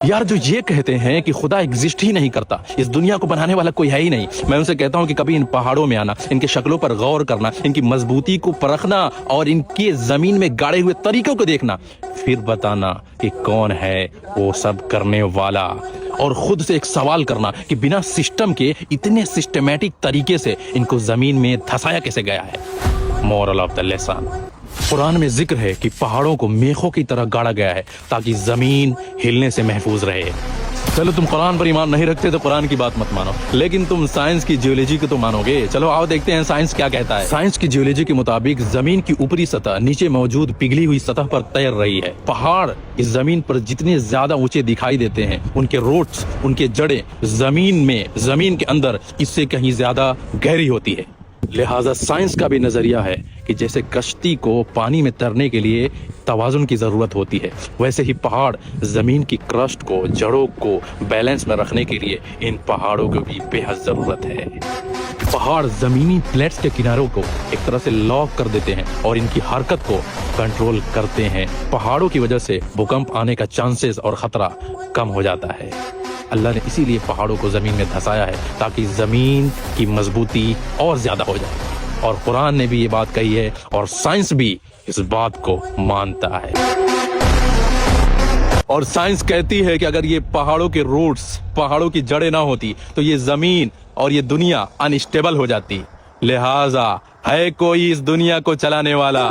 यार जो ये कहते हैं कि खुदा एग्जिस्ट ही नहीं करता, इस दुनिया को बनाने वाला कोई है ही नहीं, मैं उनसे कहता हूँ कि कभी इन पहाड़ों में आना, इनके शक्लों पर गौर करना, इनकी मजबूती को परखना और इनके जमीन में गाड़े हुए तरीकों को देखना, फिर बताना कि कौन है वो सब करने वाला। और खुद से एक सवाल करना कि बिना सिस्टम के इतने सिस्टमैटिक तरीके से इनको जमीन में धंसाया कैसे गया है। Moral of the lesson, Quran में जिक्र है कि पहाड़ों को मेखों की तरह गाड़ा गया है ताकि जमीन हिलने से महफूज रहे। चलो तुम कुरान पर ईमान नहीं रखते तो कुरान की बात मत मानो, लेकिन तुम साइंस की जियोलॉजी को तो मानोगे। चलो आओ देखते हैं साइंस क्या कहता है। साइंस की जियोलॉजी के मुताबिक जमीन की ऊपरी सतह नीचे मौजूद पिघली हुई सतह पर तैर रही है। पहाड़ इस जमीन पर जितने ज्यादा ऊंचे दिखाई देते हैं, उनके रूट्स, उनके जड़ें जमीन के अंदर इससे कहीं ज्यादा गहरी होती है। लिहाजा साइंस का भी नजरिया है कि जैसे कश्ती को पानी में तैरने के लिए तवाजुन की जरूरत होती है, वैसे ही पहाड़ जमीन की क्रस्ट को, जड़ों को बैलेंस में रखने के लिए इन पहाड़ों को भी बेहद जरूरत है। पहाड़ जमीनी प्लेट्स के किनारों को एक तरह से लॉक कर देते हैं और इनकी हरकत को कंट्रोल करते हैं। पहाड़ों की वजह से भूकंप आने का चांसेस और खतरा कम हो जाता है। अल्लाह ने इसीलिए पहाड़ों को जमीन में धंसाया है ताकि जमीन की मजबूती और ज्यादा हो जाए। और कुरान ने भी ये बात कही है और साइंस भी इस बात को मानता है। और साइंस कहती है कि अगर ये पहाड़ों के रूट्स, पहाड़ों की जड़ें ना होती तो ये जमीन और ये दुनिया अनस्टेबल हो जाती। लिहाजा है कोई इस दुनिया को चलाने वाला।